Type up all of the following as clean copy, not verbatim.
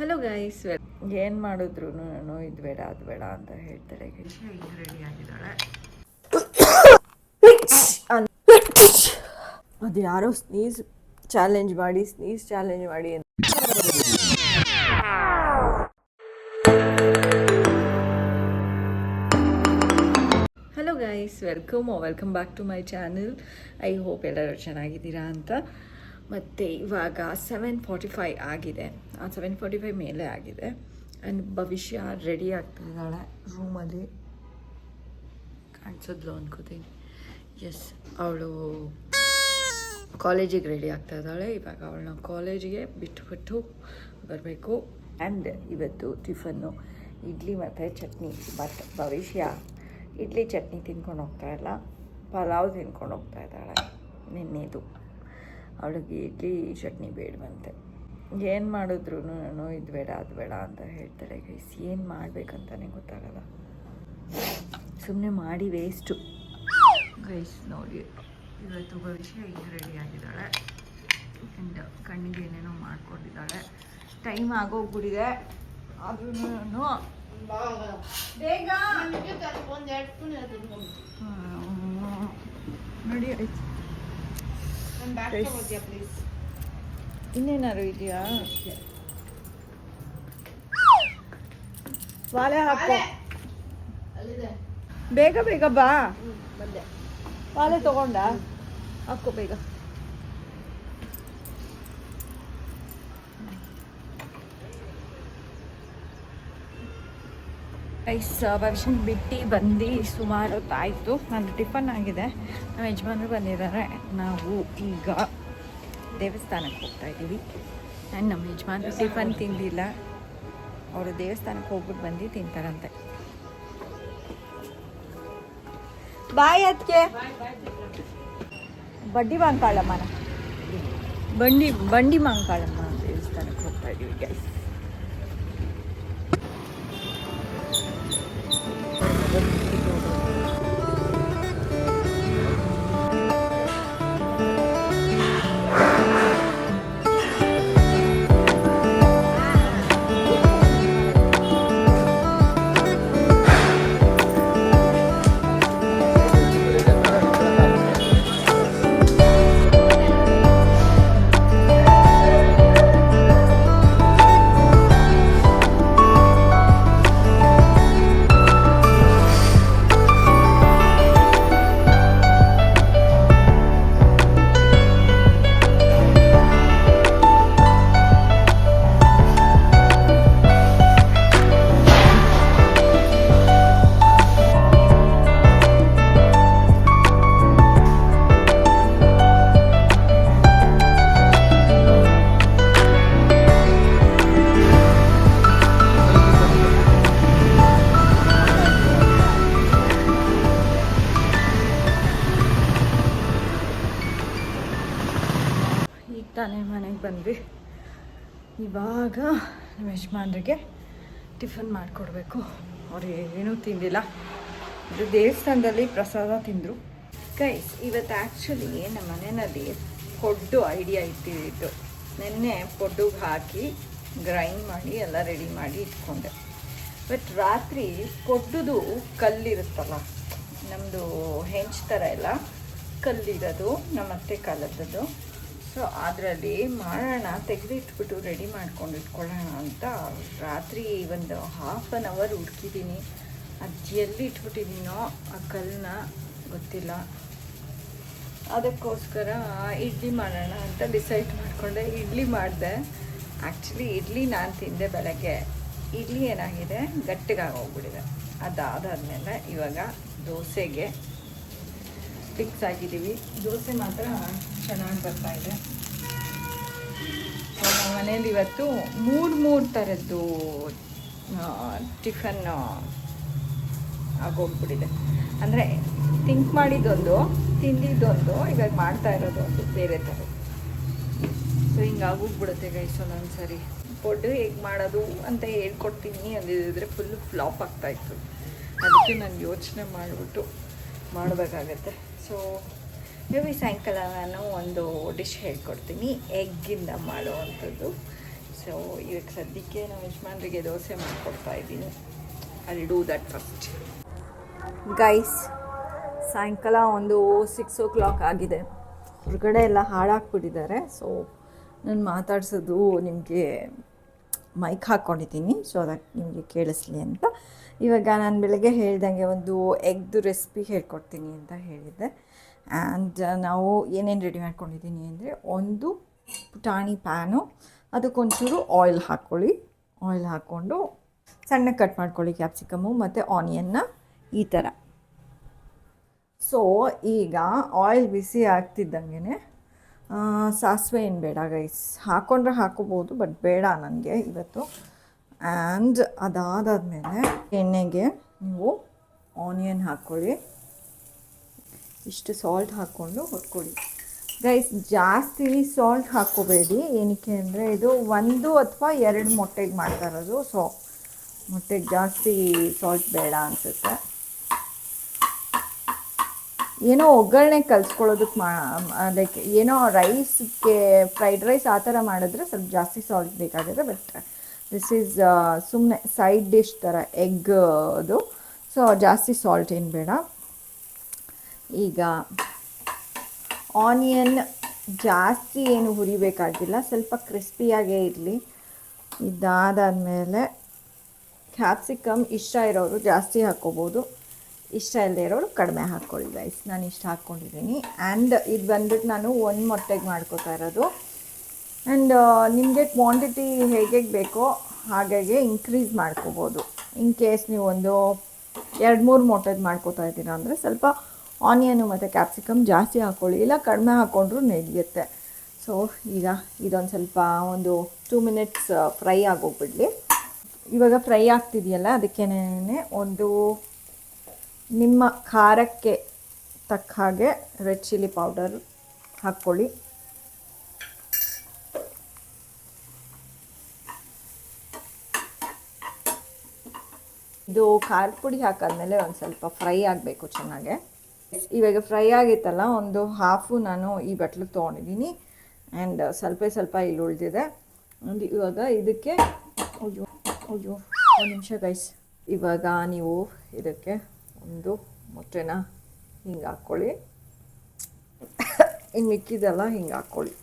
Hello guys, ಏನು ಮಾಡಿದ್ರು ನಾನು ಇದು ಬೇಡ ಅದು ಬೇಡ ಅಂತ ಹೇಳ್ತಾರೆ. ರೆಡಿ ಆಗಿದ್ದಾಳೆ. ಅದು ಯಾರೋ ಸ್ನೀಸ್ ಚಾಲೆಂಜ್ ಮಾಡಿ ಅಂತ. Hello guys, welcome back to my channel. I hope ಎಲ್ಲರೂ ಚೆನ್ನಾಗಿದ್ದೀರಾ ಅಂತ. ಮತ್ತು ಇವಾಗ 7:45 ಆಗಿದೆ. 7:45 ಮೇಲೆ ಆಗಿದೆ. ಆ್ಯಂಡ್ ಭವಿಷ್ಯ ರೆಡಿ ಆಗ್ತಿದ್ದಾಳೆ ರೂಮಲ್ಲಿ. ಕಾಣಿಸಿದ್ಲು ಅನ್ಕೋತೀನಿ. ಎಸ್, ಅವಳು ಕಾಲೇಜಿಗೆ ರೆಡಿ ಆಗ್ತಾ ಇದ್ದಾಳೆ. ಇವಾಗ ಅವಳನ್ನ ಕಾಲೇಜಿಗೆ ಬಿಟ್ಟು ಬರಬೇಕು. ಆ್ಯಂಡ್ ಇವತ್ತು ಟಿಫನ್ನು ಇಡ್ಲಿ ಮತ್ತು ಚಟ್ನಿ. ಬಟ್ ಭವಿಷ್ಯ ಇಡ್ಲಿ ಚಟ್ನಿ ತಿನ್ಕೊಂಡು ಹೋಗ್ತಾ ಇಲ್ಲ, ಪಲಾವ್ ತಿನ್ಕೊಂಡು ಹೋಗ್ತಾ ಇದ್ದಾಳೆ. ನಿನ್ನೆದು ಅವಳಿಗೆ ಇಡ್ಲಿ ಚಟ್ನಿ ಬೇಡವಂತೆ. ಏನು ಮಾಡಿದ್ರು ನಾನು ಇದು ಬೇಡ ಅದು ಬೇಡ ಅಂತ ಹೇಳ್ತಾರೆ ಗೈಸ್. ಏನು ಮಾಡಬೇಕಂತಾನೆ ಗೊತ್ತಾಗಲ್ಲ, ಸುಮ್ಮನೆ ಮಾಡಿ ವೇಸ್ಟು ಗೈಸ್. ನೋಡಿ, ಇವತ್ತು ಭವಿಷ್ಯ ಈಗ ರೆಡಿ ಆಗಿದ್ದಾಳೆ. ಆ್ಯಂಡ್ ಕಣ್ಣಿಗೆ ಏನೇನೋ ಮಾಡ್ಕೊಂಡಿದ್ದಾಳೆ. ಟೈಮ್ ಆಗೋಗ್ಬಿಟ್ಟಿದೆ. ಆದ್ರೂ ಬೇಗ ನೋಡಿ ಆಯ್ತು. ಇನ್ನೇನಾರು ಇದೆಯಾ? ವಾಲೆ ಹಾಕೋ, ಬೇಗ ಬೇಗ ಬಾ. ವಾಲೆ ತಗೊಂಡ ಹಾಕೋ ಬೇಗ. ಭವಿಷ್ಯನ ಬಿಟ್ಟು ಬಂದು ಸುಮಾರು ಹೊತ್ತಾಯಿತು. ನಂದು ಟಿಫನ್ ಆಗಿದೆ. ನಮ್ಮ ಯಜಮಾನರು ಬಂದಿದ್ದಾರೆ. ನಾವು ಈಗ ದೇವಸ್ಥಾನಕ್ಕೆ ಹೋಗ್ತಾ ಇದ್ದೀವಿ. ಆ್ಯಂಡ್ ನಮ್ಮ ಯಜಮಾನರು ಟಿಫನ್ ತಿಂದಿಲ್ಲ. ಅವರು ದೇವಸ್ಥಾನಕ್ಕೆ ಹೋಗ್ಬಿಟ್ಟು ಬಂದು ತಿಂತಾರಂತೆ. ಬಾಯ್ ಅದಕ್ಕೆ ಬಂಡಿ ಮಾಂಕಾಳಮ್ಮ ದೇವಸ್ಥಾನಕ್ಕೆ ಹೋಗ್ತಾ ಇದ್ದೀವಿ ಗೈಸ್. ತಾನೇ ಮನೆಗೆ ಬಂದ್ವಿ. ಇವಾಗ ನಮ್ಮ ಯಜಮಾನ್ರಿಗೆ ಟಿಫನ್ ಮಾಡಿಕೊಡ್ಬೇಕು. ಅವ್ರು ಏನೂ ತಿಂದಿಲ್ಲ. ಇದು ದೇವಸ್ಥಾನದಲ್ಲಿ ಪ್ರಸಾದ ತಿಂದರು ಗೈಸ್. ಇವತ್ತು ಆ್ಯಕ್ಚುಲಿ ನಮ್ಮ ಮನೆಯಲ್ಲಿ ಪೊಡ್ಡು ಐಡಿಯಾ ಇಟ್ಟಿದ್ದು. ನೆನ್ನೆ ಪೊಡ್ಡುಗೆ ಹಾಕಿ ಗ್ರೈಂಡ್ ಮಾಡಿ ಎಲ್ಲ ರೆಡಿ ಮಾಡಿ ಇಟ್ಕೊಂಡೆ. ಬಟ್ ರಾತ್ರಿ ಪೊಡ್ಡುದು ಕಲ್ಲಿರುತ್ತಲ್ಲ, ನಮ್ಮದು ಹೆಂಚು ಥರ ಎಲ್ಲ ಕಲ್ಲಿರೋದು ನಮ್ಮ ಅತ್ತೆ ಕಾಲದ್ದು. ಸೊ ಅದರಲ್ಲಿ ಮಾಡೋಣ, ತೆಗೆದಿಟ್ಬಿಟ್ಟು ರೆಡಿ ಮಾಡ್ಕೊಂಡು ಇಟ್ಕೊಳ್ಳೋಣ ಅಂತ ರಾತ್ರಿ ಒಂದು 1/2 ಅವರ್ ಹುಡುಕಿದ್ದೀನಿ. ಅದು ಎಲ್ಲಿ ಇಟ್ಬಿಟ್ಟಿದ್ದೀನೋ ಆ ಕಲ್ಲನ್ನ ಗೊತ್ತಿಲ್ಲ. ಅದಕ್ಕೋಸ್ಕರ ಇಡ್ಲಿ ಮಾಡೋಣ ಅಂತ ಡಿಸೈಡ್ ಮಾಡಿಕೊಂಡೆ. ಇಡ್ಲಿ ಮಾಡಿದೆ. ಆ್ಯಕ್ಚುಲಿ ಇಡ್ಲಿ ನಾನು ತಿಂದೆ ಬೆಳಗ್ಗೆ. ಇಡ್ಲಿ ಏನಾಗಿದೆ, ಗಟ್ಟಿಗಾಗಿ ಹೋಗ್ಬಿಟ್ಟಿದೆ. ಅದಾದಮೇಲೆ ಇವಾಗ ದೋಸೆಗೆ ಫಿಕ್ಸ್ ಆಗಿದ್ದೀವಿ. ದೋಸೆ ಮಾತ್ರ ಚೆನ್ನಾಗಿ ಬರ್ತಾಯಿದೆ. ನಮ್ಮ ಮನೇಲಿ ಇವತ್ತು ಮೂರು ಥರದ್ದು ಟಿಫನ್ ಆಗೋಗ್ಬಿಟ್ಟಿದೆ. ಅಂದರೆ ಥಿಂಕ್ ಮಾಡಿದ್ದೊಂದು, ತಿಂದಿದ್ದೊಂದು, ಇವಾಗ ಮಾಡ್ತಾ ಇರೋದು ಒಂದು ಬೇರೆ ಥರ. ಸೊ ಹಿಂಗೆ ಆಗೋಗ್ಬಿಡುತ್ತೆ ಗೈಸ್ ಒಂದೊಂದು ಸರಿ. ಪೊಡ್ಡು ಹೇಗೆ ಮಾಡೋದು ಅಂತ ಹೇಳ್ಕೊಡ್ತೀನಿ ಅಂದಿದ್ರೆ ಫುಲ್ಲು ಫ್ಲಾಪ್ ಆಗ್ತಾಯಿತ್ತು. ಅದಕ್ಕೆ ನಾನು ಯೋಚನೆ ಮಾಡಿಬಿಟ್ಟು ಮಾಡಬೇಕಾಗತ್ತೆ. ಸೊ ಮೇಬಿ ಸಾಯಂಕಾಲ ನಾನು ಒಂದು ಡಿಶ್ ಹೇಳ್ಕೊಡ್ತೀನಿ, ಎಗ್ಗಿಂದ ಮಾಡುವಂಥದ್ದು. ಸೊ ಸೊ ಇವಾಗ ಸದ್ಯಕ್ಕೆ ನಾವು ಯಜಮಾನ್ರಿಗೆ ದೋಸೆ ಮಾಡಿಕೊಡ್ತಾ ಇದ್ದೀನಿ. I do that first. Guys, ಸಾಯಂಕಾಲ ಒಂದು 6 o'clock ಆಗಿದೆ. ಹೊರಗಡೆ ಎಲ್ಲ ಹಾಳಾಕ್ಬಿಟ್ಟಿದ್ದಾರೆ. ಸೊ ನಾನು ಮಾತಾಡ್ಸೋದು ನಿಮಗೆ ಮೈಕ್ ಹಾಕ್ಕೊಂಡಿದ್ದೀನಿ, ಸೊ ಅದಕ್ಕೆ ನಿಮಗೆ ಕೇಳಿಸ್ಲಿ ಅಂತ. ಇವಾಗ ನಾನು ಬೆಳಗ್ಗೆ ಹೇಳ್ದಂಗೆ ಒಂದು ಎಗ್ದು ರೆಸಿಪಿ ಹೇಳ್ಕೊಡ್ತೀನಿ ಅಂತ ಹೇಳಿದ್ದೆ. ಆ್ಯಂಡ್ ನಾವು ಏನೇನು ರೆಡಿ ಮಾಡ್ಕೊಂಡಿದ್ದೀನಿ ಅಂದರೆ, ಒಂದು ಪುಟಾಣಿ ಪ್ಯಾನು, ಅದಕ್ಕೊಂಚೂರು ಆಯಿಲ್ ಹಾಕ್ಕೊಳ್ಳಿ. ಆಯಿಲ್ ಹಾಕ್ಕೊಂಡು ಸಣ್ಣ ಕಟ್ ಮಾಡ್ಕೊಳ್ಳಿ ಕ್ಯಾಪ್ಸಿಕಮ್ಮು ಮತ್ತು ಆನಿಯನ್ನ ಈ ಥರ. ಸೊ ಈಗ ಆಯಿಲ್ ಬಿಸಿ ಆಗ್ತಿದ್ದಂಗೆ ಸಾಸಿವೆ ಏನು ಬೇಡ ಗೈಸ್, ಹಾಕ್ಕೊಂಡ್ರೆ ಹಾಕೋಬೋದು, ಬಟ್ ಬೇಡ ನನಗೆ ಇವತ್ತು. ಆ್ಯಂಡ್ ಅದಾದಮೇಲೆ ಎಣ್ಣೆಗೆ ನೀವು ಆನಿಯನ್ ಹಾಕ್ಕೊಳ್ಳಿ. ಇಷ್ಟು ಸಾಲ್ಟ್ ಹಾಕ್ಕೊಂಡು ಹೊಡ್ಕೊಳ್ಳಿ ಗೈಸ್. ಜಾಸ್ತಿ ಸಾಲ್ಟ್ ಹಾಕ್ಕೋಬೇಡಿ, ಏನಕ್ಕೆ ಅಂದರೆ ಇದು 1 ಅಥವಾ 2 ಮೊಟ್ಟೆಗೆ ಮಾಡ್ತಾ ಇರೋದು. ಸೊ ಮೊಟ್ಟೆಗೆ ಜಾಸ್ತಿ ಸಾಲ್ಟ್ ಬೇಡ ಅನಿಸುತ್ತೆ. ಏನೋ ಒಗ್ಗರಣೆ ಕಲಿಸ್ಕೊಳ್ಳೋದಕ್ಕೆ ಲೈಕ್ ಏನೋ ರೈಸ್ಗೆ, ಫ್ರೈಡ್ ರೈಸ್ ಆ ಥರ ಮಾಡಿದ್ರೆ ಸ್ವಲ್ಪ ಜಾಸ್ತಿ ಸಾಲ್ಟ್ ಬೇಕಾಗುತ್ತೆ. ಬಟ್ ದಿಸ್ ಈಸ್ ಸುಮ್ಮನೆ ಸೈಡ್ ಡಿಶ್ ಥರ ಎಗ್ ಅದು. ಸೊ ಜಾಸ್ತಿ ಸಾಲ್ಟ್ ಏನು ಬೇಡ. ಈಗ ಆನಿಯನ್ ಜಾಸ್ತಿ ಏನು ಹುರಿಬೇಕಾಗಿಲ್ಲ, ಸ್ವಲ್ಪ ಕ್ರಿಸ್ಪಿಯಾಗೇ ಇರಲಿ. ಇದಾದಾದಮೇಲೆ ಕ್ಯಾಪ್ಸಿಕಮ್ ಇಷ್ಟ ಇರೋರು ಜಾಸ್ತಿ ಹಾಕ್ಕೋಬೋದು, ಇಷ್ಟ ಇಲ್ಲದೆ ಇರೋರು ಕಡಿಮೆ ಹಾಕ್ಕೊಳ್ಳಿ ಗೈಸ್. ನಾನು ಇಷ್ಟ ಹಾಕ್ಕೊಂಡಿದ್ದೀನಿ. ಆ್ಯಂಡ್ ಇದು ಬಂದ್ಬಿಟ್ಟು ನಾನು 1 ಮೊಟ್ಟೆಗೆ ಮಾಡ್ಕೋತಾ ಇರೋದು. ಆ್ಯಂಡ್ ನಿಮಗೆ ಕ್ವಾಂಟಿಟಿ ಹೇಗೆ ಬೇಕೋ ಹಾಗಾಗಿ ಇನ್ಕ್ರೀಸ್ ಮಾಡ್ಕೋಬೋದು. ಇನ್ ಕೇಸ್ ನೀವು ಒಂದು 2-3 ಮೊಟ್ಟೆಗೆ ಮಾಡ್ಕೋತಾ ಇದ್ದೀರಾ ಅಂದರೆ ಸ್ವಲ್ಪ ಆನಿಯನ್ನು ಮತ್ತು ಕ್ಯಾಪ್ಸಿಕಮ್ ಜಾಸ್ತಿ ಹಾಕ್ಕೊಳ್ಳಿ, ಇಲ್ಲ ಕಡಿಮೆ ಹಾಕ್ಕೊಂಡ್ರೂ ನಡೆಯುತ್ತೆ. ಸೊ ಈಗ ಇದೊಂದು ಸ್ವಲ್ಪ ಒಂದು 2 minutes ಫ್ರೈ ಆಗೋಗ್ಬಿಡಲಿ. ಇವಾಗ ಫ್ರೈ ಆಗ್ತಿದೆಯಲ್ಲ, ಅದಕ್ಕೇನೆ ಒಂದು ನಿಮ್ಮ ಖಾರಕ್ಕೆ ತಕ್ಕ ಹಾಗೆ ರೆಡ್ ಚಿಲ್ಲಿ ಪೌಡರ್ ಹಾಕ್ಕೊಳ್ಳಿ. ಇದು ಖಾರದ ಪುಡಿ ಹಾಕಾದ್ಮೇಲೆ ಒಂದು ಸ್ವಲ್ಪ ಫ್ರೈ ಆಗಬೇಕು ಚೆನ್ನಾಗೆ. ಇವಾಗ ಫ್ರೈ ಆಗಿತ್ತಲ್ಲ, ಒಂದು ಹಾಫು ನಾನು ಈ ಬಟ್ಲಿಗೆ ತೊಗೊಂಡಿದ್ದೀನಿ. ಆ್ಯಂಡ್ ಸ್ವಲ್ಪ ಇಲ್ಲಿ ಉಳಿದಿದೆ. ಇವಾಗ ಇದಕ್ಕೆ ಒಂದು ನಿಮಿಷ ಗೈಸ್. ಇವಾಗ ನೀವು ಇದಕ್ಕೆ ಒಂದು ಮೊಟ್ಟೆನ ಹಿಂಗೆ ಹಾಕ್ಕೊಳ್ಳಿ. ಇನ್ನು ಮಿಕ್ಕಿದೆಲ್ಲ ಹಿಂಗೆ ಹಾಕ್ಕೊಳ್ಳಿ.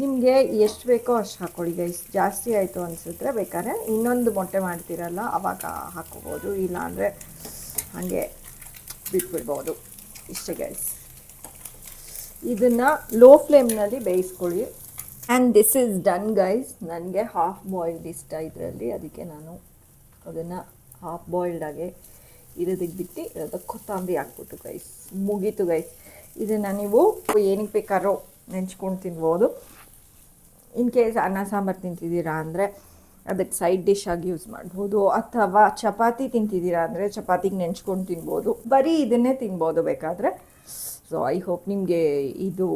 ನಿಮಗೆ ಎಷ್ಟು ಬೇಕೋ ಅಷ್ಟು ಹಾಕ್ಕೊಳ್ಳಿ ಗೈಸ್. ಜಾಸ್ತಿ ಆಯಿತು ಅನಿಸಿದ್ರೆ ಬೇಕಾದ್ರೆ ಇನ್ನೊಂದು ಮೊಟ್ಟೆ ಮಾಡ್ತೀರಲ್ಲ ಆವಾಗ ಹಾಕ್ಕೋಬೋದು, ಇಲ್ಲಾಂದರೆ ಹಾಗೆ ಬಿಟ್ಬಿಡ್ಬೋದು. ಇಷ್ಟೇ ಗೈಸ್. ಇದನ್ನು ಲೋ ಫ್ಲೇಮ್ನಲ್ಲಿ ಬೇಯಿಸ್ಕೊಳ್ಳಿ. And this is done guys. ನನಗೆ ಹಾಫ್ ಬಾಯ್ಲ್ಡ್ ಇಷ್ಟ ಇದರಲ್ಲಿ, ಅದಕ್ಕೆ ನಾನು ಅದನ್ನು ಹಾಫ್ ಬಾಯ್ಲ್ಡಾಗೆ ಇರೋದಕ್ಕೆ ಬಿಟ್ಟು ಅದಕ್ಕೆ ಕೊತ್ತಂಬರಿ ಹಾಕ್ಬಿಟ್ಟು ಗೈಸ್ ಮುಗೀತು ಗೈಸ್. ಇದನ್ನು ನೀವು ಏನಕ್ಕೆ ಬೇಕಾದ್ರೂ ನೆಂಚ್ಕೊಂಡು ತಿನ್ಬೋದು. ಇನ್ ಕೇಸ್ ಅನ್ನ ಸಾಂಬಾರು ತಿಂತಿದ್ದೀರಾ ಅಂದರೆ ಅದಕ್ಕೆ ಸೈಡ್ ಡಿಶ್ ಆಗಿ ಯೂಸ್ ಮಾಡ್ಬೋದು, ಅಥವಾ ಚಪಾತಿ ತಿಂತಿದ್ದೀರಾ ಅಂದರೆ ಚಪಾತಿಗೆ ನೆಂಚ್ಕೊಂಡು ತಿನ್ಬೋದು, ಬರೀ ಇದನ್ನೇ ತಿನ್ಬೋದು ಬೇಕಾದರೆ. ಸೊ ಐ ಹೋಪ್ ನಿಮಗೆ ಇದು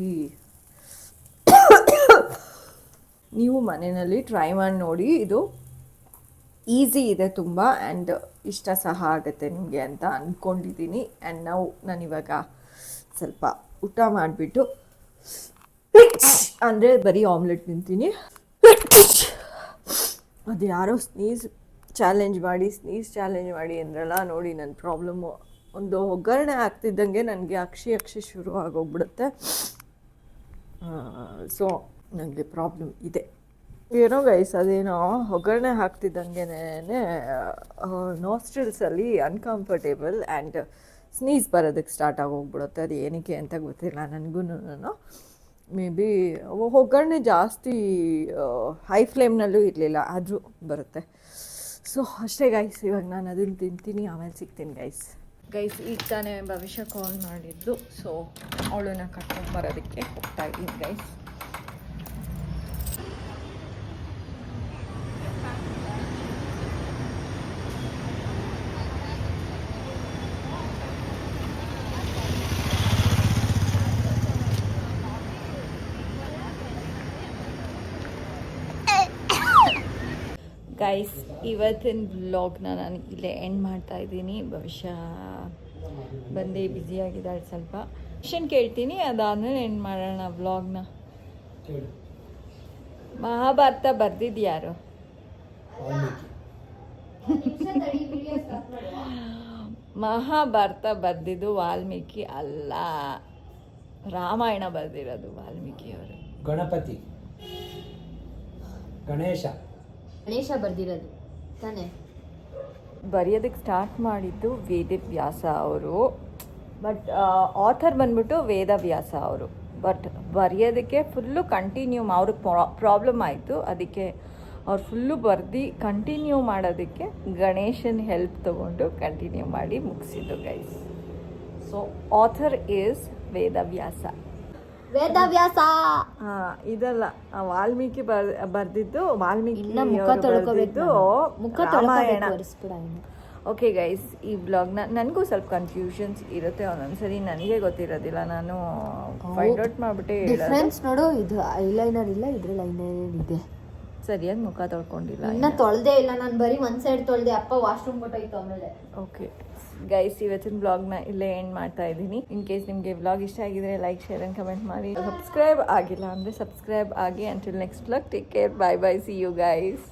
ಈ ನೀವು ಮನೆಯಲ್ಲಿ ಟ್ರೈ ಮಾಡಿ ನೋಡಿ. ಇದು ಈಸಿ ಇದೆ ತುಂಬ, ಆ್ಯಂಡ್ ಇಷ್ಟ ಸಹ ಆಗುತ್ತೆ ನಿಮಗೆ ಅಂತ ಅಂದ್ಕೊಂಡಿದ್ದೀನಿ. ಆ್ಯಂಡ್ ನಾನಿವಾಗ ಸ್ವಲ್ಪ ಊಟ ಮಾಡಿಬಿಟ್ಟು ಅಂದರೆ ಬರೀ ಆಮ್ಲೆಟ್ ತಿಂತೀನಿ. ಅದು ಯಾರೋ ಸ್ನೀಸ್ ಚಾಲೆಂಜ್ ಮಾಡಿ ಅಂದ್ರಲ್ಲ, ನೋಡಿ ನನ್ನ ಪ್ರಾಬ್ಲಮ್ಮು. ಒಂದು ಒಗ್ಗರಣೆ ಆಗ್ತಿದ್ದಂಗೆ ನನಗೆ ಅಕ್ಷಿ ಶುರು ಆಗೋಗ್ಬಿಡುತ್ತೆ. ಸೊ ನನಗೆ ಪ್ರಾಬ್ಲಮ್ ಇದೆ ಏನೋ ಗೈಸ್. ಅದೇನೋ ಒಗ್ಗರಣೆ ಹಾಕ್ತಿದ್ದಂಗೆ ನೋಸ್ಟ್ರಿಲ್ಸಲ್ಲಿ ಅನ್ಕಂಫರ್ಟೇಬಲ್ ಆ್ಯಂಡ್ ಸ್ನೀಸ್ ಬರೋದಕ್ಕೆ ಸ್ಟಾರ್ಟ್ ಆಗೋಗ್ಬಿಡುತ್ತೆ. ಅದು ಏನಕ್ಕೆ ಅಂತ ಗೊತ್ತಿಲ್ಲ ನನಗೂ. ಮೇ ಬಿ ಒಗ್ಗರಣೆ ಜಾಸ್ತಿ ಹೈ ಫ್ಲೇಮ್ನಲ್ಲೂ ಇರಲಿಲ್ಲ, ಆದರೂ ಬರುತ್ತೆ. ಸೊ ಅಷ್ಟೇ ಗೈಸ್. ಇವಾಗ ನಾನು ಅದನ್ನು ತಿಂತೀನಿ, ಆಮೇಲೆ ಸಿಗ್ತೀನಿ ಗೈಸ್. ಈಗ ತಾನೇ ಭವಿಷ್ಯ ಕಾಲ್ ಮಾಡಿದ್ದು. ಸೊ ಅವಳನ್ನ ಕರ್ಕೊಂಡು ಬರೋದಕ್ಕೆ ಹೋಗ್ತಾ ಇದ್ದೀನಿ ಗೈಸ್. ಗೈಸ್, ಇವತ್ತಿನ ವ್ಲಾಗ್ನ ನಾನು ಇಲ್ಲೇ ಎಂಡ್ ಮಾಡ್ತಾ ಇದ್ದೀನಿ. ಭವಿಷ್ಯ ಬಂದು ಬ್ಯುಸಿಯಾಗಿದ್ದಾಳೆ ಸ್ವಲ್ಪ. ಕ್ವೆಶ್ಚನ್ ಕೇಳ್ತೀನಿ, ಅದಾದಮೇಲೆ ಎಂಡ್ ಮಾಡೋಣ ವ್ಲಾಗ್ನ. ಮಹಾಭಾರತ ಬರ್ದಿದ್ಯಾರು? ಮಹಾಭಾರತ ಬರ್ದಿದ್ದು ವಾಲ್ಮೀಕಿ ಅಲ್ಲ, ರಾಮಾಯಣ ಬರ್ದಿರೋದು ವಾಲ್ಮೀಕಿ ಅವರು. ಗಣಪತಿ, ಗಣೇಶ ಬರ್ದಿರೋದು ತಾನೇ. ಬರೆಯೋದಕ್ಕೆ ಸ್ಟಾರ್ಟ್ ಮಾಡಿದ್ದು ವೇದವ್ಯಾಸ ಅವರು, ಬಟ್ ಆಥರ್ ಬಂದ್ಬಿಟ್ಟು ವೇದವ್ಯಾಸ ಅವರು. ಬಟ್ ಬರೆಯೋದಕ್ಕೆ ಫುಲ್ಲು ಕಂಟಿನ್ಯೂ ಅವ್ರಿಗೆ ಪ್ರಾಬ್ಲಮ್ ಆಯಿತು, ಅದಕ್ಕೆ ಅವ್ರು ಫುಲ್ಲು ಬರ್ದು ಕಂಟಿನ್ಯೂ ಮಾಡೋದಕ್ಕೆ ಗಣೇಶನ ಹೆಲ್ಪ್ ತೊಗೊಂಡು ಕಂಟಿನ್ಯೂ ಮಾಡಿ ಮುಗಿಸಿದ್ದು guys. So author is Vedavyasa. ಇದಲ್ಲ, ವಾಲ್ಮೀಕಿ ಬರ್ದಿದ್ದು ವಾಲ್ಮೀಕಿ ಬರ್ದಿದ್ದು ರಾಮಾಯಣ. ಓಕೆ ಗೈಸ್, ಈ ಬ್ಲಾಗ್ನ ನನಗೂ ಸ್ವಲ್ಪ ಕನ್ಫ್ಯೂಷನ್ಸ್ ಇರುತ್ತೆ ಒಂದೊಂದ್ಸರಿ, ನನಗೆ ಗೊತ್ತಿರೋದಿಲ್ಲ, ನಾನು ಫೈಂಡ್ ಔಟ್ ಮಾಡಿಬಿಟ್ಟೆ ಡಿಫ್ರೆನ್ಸ್ ನೋಡು. ಇದು ಐಲೈನರ್ ಇಲ್ಲ, ಇದ್ರಲ್ಲಿ ಐಲೈನರ್ ಇದೆ. ಸರಿಯಾಗಿ ಮುಖ ತೊಳ್ಕೊಂಡಿಲ್ಲ, ಇನ್ನ ತೊಳ್ದೇ ಇಲ್ಲ ನಾನು, ಬರೀ ಒಂದ್ ಸೈಡ್ ತೊಳ್ದೆ. ಅಪ್ಪ ವಾಶ್ರೂಮ್ ಕೊಟ್ಟೋಯ್ತು ಆಮೇಲೆ. ಓಕೆ ಗೈಸ್, ಇವತ್ತಿನ ಬ್ಲಾಗ್ನ ಇಲ್ಲೇ ಎಂಡ್ ಮಾಡ್ತಾ ಇದ್ದೀನಿ. ಇನ್ ಕೇಸ್ ನಿಮಗೆ ಬ್ಲಾಗ್ ಇಷ್ಟ ಆಗಿದ್ರೆ ಲೈಕ್, ಶೇರ್ ಆ್ಯಂಡ್ ಕಮೆಂಟ್ ಮಾಡಿ. ಸಬ್ಸ್ಕ್ರೈಬ್ ಆಗಿಲ್ಲ ಅಂದರೆ ಸಬ್ಸ್ಕ್ರೈಬ್ ಆಗಿ. Until next blog, take care, bye bye, see you guys.